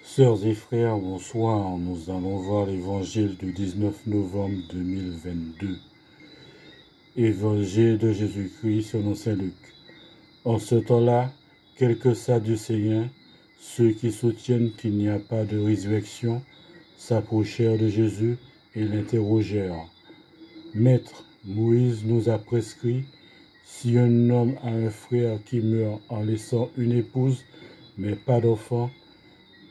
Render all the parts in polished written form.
Sœurs et frères, bonsoir. Nous allons voir l'évangile du 19 novembre 2022. Évangile de Jésus-Christ selon Saint Luc. En ce temps-là, quelques Sadducéens, ceux qui soutiennent qu'il n'y a pas de résurrection, s'approchèrent de Jésus et l'interrogèrent. Maître, Moïse nous a prescrit, si un homme a un frère qui meurt en laissant une épouse, mais pas d'enfant,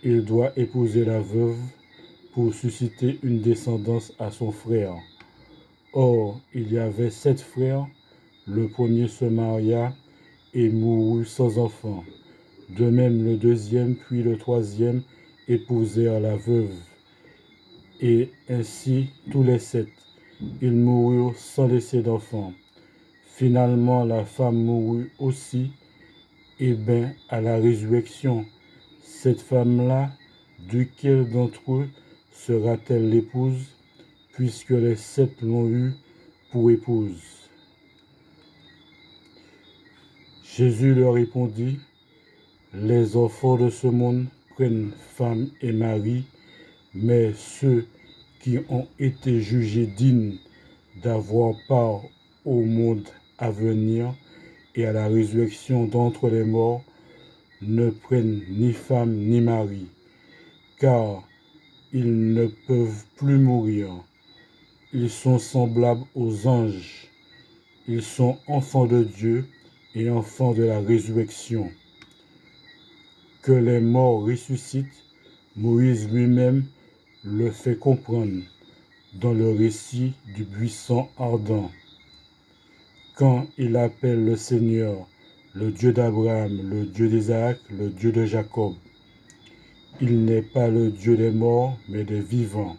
il doit épouser la veuve pour susciter une descendance à son frère. Or, il y avait 7 frères, le premier se maria et mourut sans enfant. De même, le deuxième puis le troisième épousèrent la veuve. Et ainsi tous les 7. Ils moururent sans laisser d'enfant. Finalement, la femme mourut aussi, et bien à la résurrection, cette femme-là, duquel d'entre eux sera-t-elle l'épouse, puisque les 7 l'ont eue pour épouse? Jésus leur répondit, les enfants de ce monde prennent femme et mari, mais ceux qui ont été jugés dignes d'avoir part au monde à venir et à la résurrection d'entre les morts ne prennent ni femme ni mari, car ils ne peuvent plus mourir. Ils sont semblables aux anges. Ils sont enfants de Dieu et enfants de la résurrection. Que les morts ressuscitent, Moïse lui-même le fait comprendre dans le récit du buisson ardent. Quand il appelle le Seigneur, le Dieu d'Abraham, le Dieu d'Isaac, le Dieu de Jacob, il n'est pas le Dieu des morts, mais des vivants.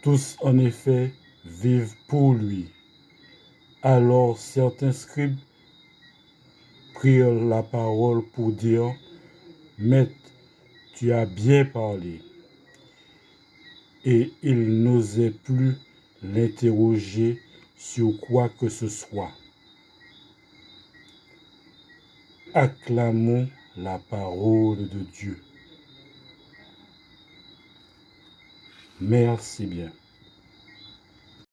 Tous, en effet, vivent pour lui. Alors certains scribes prirent la parole pour dire, Maître, tu as bien parlé. Et ils n'osaient plus l'interroger sur quoi que ce soit. Acclamons la parole de Dieu. Merci bien.